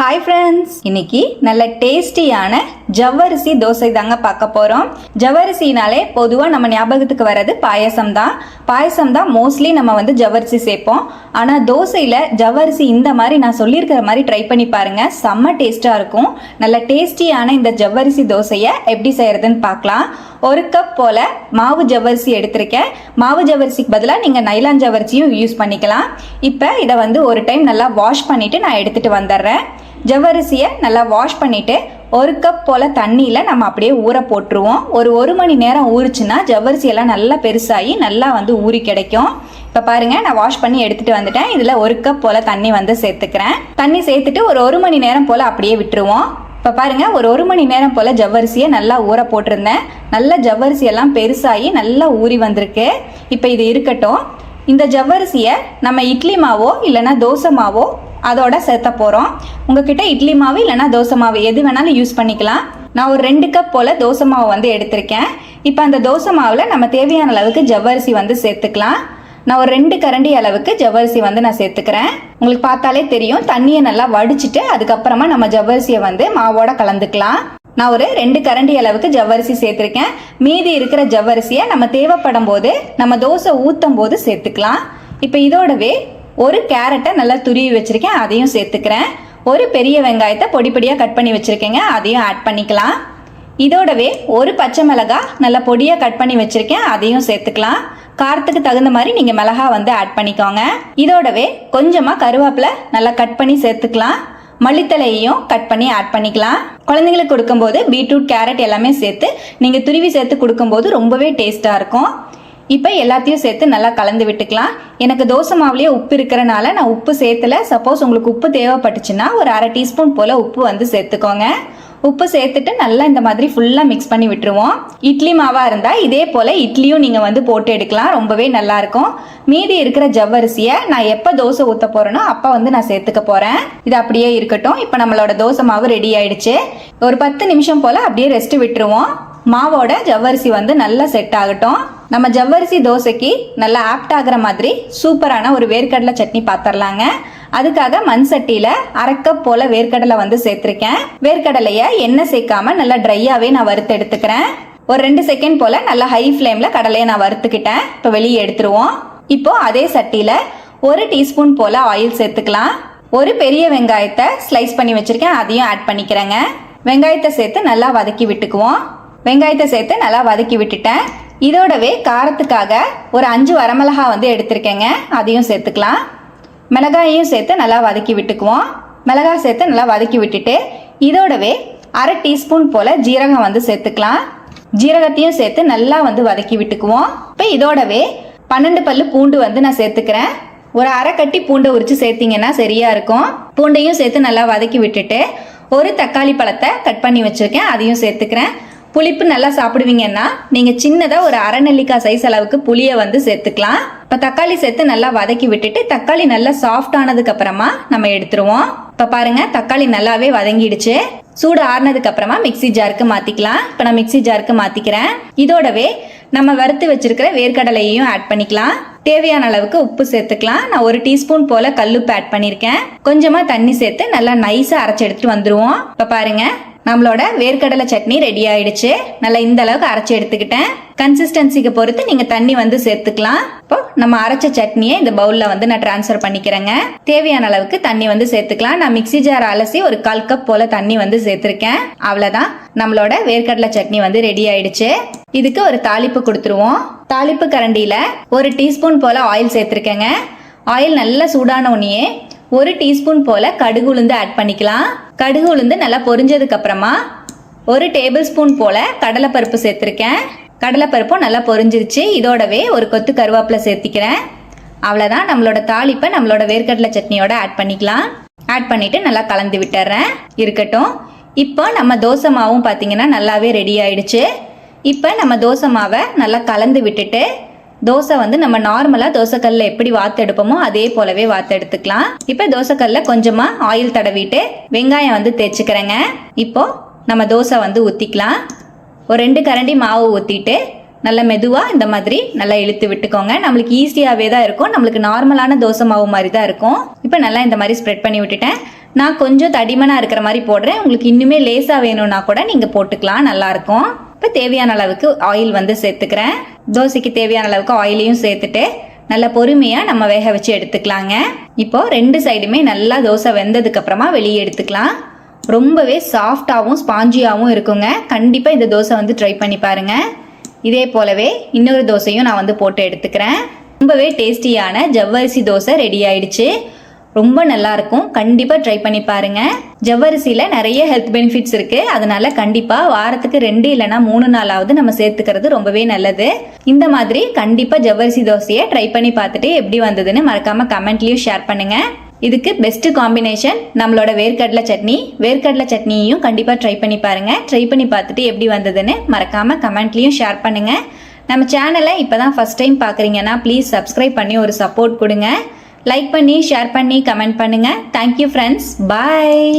Hi friends, இன்னைக்கு நல்ல டேஸ்டியான ஜவ்வரிசி தோசை தாங்க பார்க்க போகிறோம். ஜவ்வரிசினாலே பொதுவாக நம்ம ஞாபகத்துக்கு வர்றது பாயசம் தான் மோஸ்ட்லி நம்ம ஜவ்வரிசி சேர்ப்போம். ஆனால் தோசையில் ஜவ்வரிசி இந்த மாதிரி நான் சொல்லியிருக்கிற மாதிரி ட்ரை பண்ணி பாருங்கள், செம்ம டேஸ்ட்டாக இருக்கும். நல்ல டேஸ்டியான இந்த ஜவ்வரிசி தோசையை எப்படி செய்கிறதுன்னு பார்க்கலாம். ஒரு கப் போல் மாவு ஜவ்வரிசி எடுத்திருக்கேன். மாவு ஜவ்வரிசிக்கு பதிலாக நீங்கள் நைலான் ஜவ்வரிசியும் யூஸ் பண்ணிக்கலாம். இப்போ இதை ஒரு டைம் நல்லா வாஷ் பண்ணிவிட்டு நான் எடுத்துகிட்டு வந்துடுறேன். ஜவ்வரிசியை நல்லா வாஷ் பண்ணிவிட்டு ஒரு கப் போல் தண்ணியில் நம்ம அப்படியே ஊற போட்டுருவோம். ஒரு மணி நேரம் ஊறிச்சுன்னா ஜவ்வரிசியெல்லாம் நல்லா பெருசாகி நல்லா ஊறி கிடைக்கும். இப்போ பாருங்கள், நான் வாஷ் பண்ணி எடுத்துகிட்டு வந்துட்டேன். இதில் ஒரு கப் போல் தண்ணி சேர்த்துக்கிறேன். தண்ணி சேர்த்துட்டு ஒரு மணி நேரம் போல் அப்படியே விட்டுருவோம். இப்போ பாருங்கள், ஒரு மணி நேரம் போல் ஜவ்வரிசியை நல்லா ஊற போட்டிருந்தேன். நல்லா ஜவ்வரிசியெல்லாம் பெருசாகி நல்லா ஊறி வந்திருக்கு. இப்போ இது இருக்கட்டும். இந்த ஜவ்வரிசியை நம்ம இட்லி மாவோ இல்லைன்னா தோசை மாவோ அதோட சேர்த்த போகிறோம். உங்ககிட்ட இட்லி மாவு இல்லைன்னா தோசை மாவு எது வேணாலும் யூஸ் பண்ணிக்கலாம். நான் ஒரு 2 கப் போல் தோசை மாவு எடுத்திருக்கேன். இப்போ அந்த தோசை மாவில் நம்ம தேவையான அளவுக்கு ஜவ்வரிசி சேர்த்துக்கலாம். நான் ஒரு 2 கரண்டி அளவுக்கு ஜவ்வரிசி நான் சேர்த்துக்கிறேன். உங்களுக்கு பார்த்தாலே தெரியும், தண்ணியை நல்லா வடிச்சிட்டு அதுக்கப்புறமா நம்ம ஜவ்வரிசியை மாவோட கலந்துக்கலாம். நான் ஒரு 2 கரண்டி அளவுக்கு ஜவ்வரிசி சேர்த்துருக்கேன். மீதி இருக்கிற ஜவ்வரிசியை நம்ம தேவைப்படும் போது நம்ம தோசை ஊற்றும் போது சேர்த்துக்கலாம். இப்போ இதோடவே ஒரு கேரட்டை நல்லா துருவி வச்சுருக்கேன், அதையும் சேர்த்துக்கிறேன். ஒரு பெரிய வெங்காயத்தை பொடி பொடியாக கட் பண்ணி வச்சுருக்கேங்க, அதையும் ஆட் பண்ணிக்கலாம். இதோடவே ஒரு பச்சை மிளகாய் நல்லா பொடியாக கட் பண்ணி வச்சுருக்கேன், அதையும் சேர்த்துக்கலாம். காரத்துக்கு தகுந்த மாதிரி நீங்கள் மிளகா ஆட் பண்ணிக்கோங்க. இதோடவே கொஞ்சமாக கருவேப்பிலை நல்லா கட் பண்ணி சேர்த்துக்கலாம். மல்லித்தலையையும் கட் பண்ணி ஆட் பண்ணிக்கலாம். குழந்தைங்களுக்கு கொடுக்கும்போது பீட்ரூட், கேரட் எல்லாமே சேர்த்து நீங்கள் துருவி சேர்த்து கொடுக்கும்போது ரொம்பவே டேஸ்ட்டாக இருக்கும். இப்போ எல்லாத்தையும் சேர்த்து நல்லா கலந்து விட்டுக்கலாம். எனக்கு தோசை மாவுலேயே உப்பு இருக்கிறனால நான் உப்பு சேர்த்துல. சப்போஸ் உங்களுக்கு உப்பு தேவைப்பட்டுச்சுன்னா ஒரு 1/2 டீஸ்பூன் போல் உப்பு சேர்த்துக்கோங்க. உப்பு சேர்த்துட்டு நல்லா இந்த மாதிரி ஃபுல்லாக மிக்ஸ் பண்ணி விட்டுருவோம். இட்லி மாவாக இருந்தால் இதே போல் இட்லியும் நீங்கள் போட்டு எடுக்கலாம், ரொம்பவே நல்லாயிருக்கும். மீதி இருக்கிற ஜவ்வரிசியை நான் எப்போ தோசை ஊற்ற போகிறேனோ அப்போ நான் சேர்த்துக்க போகிறேன். இது அப்படியே இருக்கட்டும். இப்போ நம்மளோட தோசை மாவு ரெடி ஆயிடுச்சு. ஒரு 10 நிமிஷம் போல் அப்படியே ரெஸ்ட் விட்டுருவோம். மாவோட ஜவ்வரிசி நல்லா செட் ஆகட்டும். நம்ம ஜவ்வரிசி தோசைக்கு நல்லா ஆப்ட் ஆகிற மாதிரி சூப்பரான ஒரு வேர்க்கடலை சட்னி பார்த்துடலாங்க. அதுக்காக மண் சட்டியில் 1/2 கப் போல் வேர்க்கடலை சேர்த்துருக்கேன். வேர்க்கடலையை எண்ணெய் சேர்க்காம நல்லா ட்ரையாகவே நான் வறுத்து எடுத்துக்கிறேன். ஒரு 2 செகண்ட் போல் நல்லா ஹை ஃப்ளேமில் கடலையை நான் வறுத்துக்கிட்டேன். இப்போ வெளியே எடுத்துருவோம். இப்போ அதே சட்டியில் 1 டீஸ்பூன் போல் ஆயில் சேர்த்துக்கலாம். ஒரு பெரிய வெங்காயத்தை ஸ்லைஸ் பண்ணி வச்சுருக்கேன், அதையும் ஆட் பண்ணிக்கிறேங்க. வெங்காயத்தை சேர்த்து நல்லா வதக்கி விட்டுக்குவோம். வெங்காயத்தை சேர்த்து நல்லா வதக்கி விட்டுட்டேன். இதோடவே காரத்துக்காக ஒரு 5 வரமிளகா எடுத்திருக்கேங்க, அதையும் சேர்த்துக்கலாம். மிளகாயையும் சேர்த்து நல்லா வதக்கி விட்டுக்குவோம். மிளகாய் சேர்த்து நல்லா வதக்கி விட்டுட்டு இதோடவே 1/2 டீஸ்பூன் போல் ஜீரகம் சேர்த்துக்கலாம். ஜீரகத்தையும் சேர்த்து நல்லா வதக்கி விட்டுக்குவோம். இப்போ இதோடவே 12 பல்லு பூண்டு நான் சேர்த்துக்கிறேன். ஒரு 1/2 கட்டி பூண்டை உரித்து சேர்த்திங்கன்னா சரியாக இருக்கும். பூண்டையும் சேர்த்து நல்லா வதக்கி விட்டுட்டு ஒரு தக்காளி பழத்தை கட் பண்ணி வச்சுருக்கேன், அதையும் சேர்த்துக்கிறேன். புளிப்பு நல்லா சாப்பிடுவீங்கன்னா நீங்கள் சின்னதாக ஒரு 1/2 நெல்லிக்காய் சைஸ் அளவுக்கு புளியை சேர்த்துக்கலாம். இப்போ தக்காளி சேர்த்து நல்லா வதக்கி விட்டுட்டு தக்காளி நல்லா சாஃப்ட் ஆனதுக்கு அப்புறமா நம்ம எடுத்துருவோம். இப்போ பாருங்க, தக்காளி நல்லாவே வதங்கிடுச்சு. சூடு ஆறுனதுக்கு அப்புறமா மிக்சி ஜாருக்கு மாற்றிக்கலாம். இப்போ நான் மிக்சி ஜாருக்கு மாற்றிக்கிறேன். இதோடவே நம்ம வறுத்து வச்சிருக்கிற வேர்க்கடலையையும் ஆட் பண்ணிக்கலாம். தேவையான அளவுக்கு உப்பு சேர்த்துக்கலாம். நான் 1 டீஸ்பூன் போல கல்லுப்பு ஆட் பண்ணியிருக்கேன். கொஞ்சமாக தண்ணி சேர்த்து நல்லா நைஸாக அரைச்சி எடுத்துட்டு வந்துருவோம். இப்போ பாருங்க, நம்மளோட வேர்க்கடலை சட்னி ரெடி ஆயிடுச்சு. நல்லா இந்த அளவுக்கு அரைச்சி எடுத்துக்கிட்டேன். கன்சிஸ்டன்சிக்கு பொறுத்து நீங்க தண்ணி சேர்த்துக்கலாம். இப்போ நம்ம அரைச்ச சட்னியை இந்த பவுல்ல நான் டிரான்ஸ்ஃபர் பண்ணிக்கிறேங்க. தேவையான அளவுக்கு தண்ணி சேர்த்துக்கலாம். நான் மிக்சி ஜார் அலசி ஒரு 1/4 கப் போல தண்ணி சேர்த்திருக்கேன். அவ்வளவுதான், நம்மளோட வேர்க்கடலை சட்னி ரெடி ஆயிடுச்சு. இதுக்கு ஒரு தாளிப்பு கொடுத்துருவோம். தாளிப்பு கரண்டியில 1 டீஸ்பூன் போல ஆயில் சேர்த்திருக்கேங்க. ஆயில் நல்லா சூடான உடனே 1 டீஸ்பூன் போல கடுகு உளுந்து ஆட் பண்ணிக்கலாம். கடுகு உளுந்து நல்லா பொரிஞ்சதுக்கு அப்புறமா 1 டேபிள் ஸ்பூன் போல கடலைப்பருப்பு சேர்த்திருக்கேன். கடலைப்பருப்பும் நல்லா பொரிஞ்சிருச்சு. இதோடவே ஒரு கொத்து கருவேப்பிலை சேர்த்திக்கிறேன். அவ்வளோதான், நம்மளோட தாளிப்பை நம்மளோட வேர்க்கடலை சட்னியோட ஆட் பண்ணிக்கலாம். ஆட் பண்ணிட்டு நல்லா கலந்து விட்டுறேன். இருக்கட்டும். இப்போ நம்ம தோசை மாவும் பார்த்தீங்கன்னா நல்லாவே ரெடி ஆயிடுச்சு. இப்போ நம்ம தோசை மாவை நல்லா கலந்து விட்டுட்டு தோசை நம்ம நார்மலாக தோசைக்கல்ல எப்படி வாத்து எடுப்போமோ அதே போலவே வாத்து எடுத்துக்கலாம். இப்போ தோசைக்கல்ல கொஞ்சமாக ஆயில் தடவிட்டு வெங்காயம் தேய்ச்சிக்கிறேங்க. இப்போ நம்ம தோசை ஊற்றிக்கலாம். ஒரு 2 கரண்டி மாவு ஊற்றிட்டு நல்லா மெதுவாக இந்த மாதிரி நல்லா இழுத்து விட்டுக்கோங்க. நம்மளுக்கு ஈஸியாகவே தான் இருக்கும். நம்மளுக்கு நார்மலான தோசை மாவு மாதிரி தான் இருக்கும். இப்போ நல்லா இந்த மாதிரி ஸ்ப்ரெட் பண்ணி விட்டுட்டேன். நான் கொஞ்சம் தடிமனாக இருக்கிற மாதிரி போடுறேன். உங்களுக்கு இன்னுமே லேசாக வேணும்னா கூட நீங்கள் போட்டுக்கலாம், நல்லாயிருக்கும். இப்போ தேவையான அளவுக்கு ஆயில் வந்து சேர்த்துக்கிறேன். தோசைக்கு தேவையான அளவுக்கு ஆயிலையும் சேர்த்துட்டு நல்லா பொறுமையாக நம்ம வேக வச்சு எடுத்துக்கலாங்க. இப்போ 2 சைடுமே நல்லா தோசை வெந்ததுக்கு அப்புறமா வெளியே எடுத்துக்கலாம். ரொம்பவே சாஃப்டாகவும் ஸ்பாஞ்சியாகவும் இருக்குங்க. கண்டிப்பாக இந்த தோசை வந்து ட்ரை பண்ணி பாருங்க. இதே போலவே இன்னொரு தோசையும் நான் வந்து போட்டு எடுத்துக்கிறேன். ரொம்பவே டேஸ்டியான ஜவ்வரிசி தோசை ரெடி ஆயிடுச்சு. ரொம்ப நல்லா இருக்கும். கண்டிப்பா ட்ரை பண்ணி பாருங்க. ஜவ்வரிசியில நிறைய ஹெல்த் பெனிஃபிட்ஸ் இருக்கு. அதனால கண்டிப்பா வாரத்துக்கு 2 இல்லைன்னா 3 நாளாவது நம்ம சேர்த்துக்கிறது ரொம்பவே நல்லது. இந்த மாதிரி கண்டிப்பா ஜவ்வரிசி தோசையை ட்ரை பண்ணி பார்த்துட்டு எப்படி வந்ததுன்னு மறக்காம கமெண்ட்லயும் ஷேர் பண்ணுங்க. இதுக்கு பெஸ்ட் காம்பினேஷன் நம்மளோட வேர்க்கடலை சட்னி. வேர்க்கடலை சட்னியையும் கண்டிப்பா ட்ரை பண்ணி பாருங்க. ட்ரை பண்ணி பார்த்துட்டு எப்படி வந்ததுன்னு மறக்காம கமெண்ட்லயும் ஷேர் பண்ணுங்க. நம்ம சேனலை இப்பதான் ஃபர்ஸ்ட் டைம் பாக்குறீங்கன்னா ப்ளீஸ் சப்ஸ்கிரைப் பண்ணி ஒரு சப்போர்ட் கொடுங்க. லைக் பண்ணி ஷேர் பண்ணி கமெண்ட் பண்ணுங்க. Thank you friends. பாய்.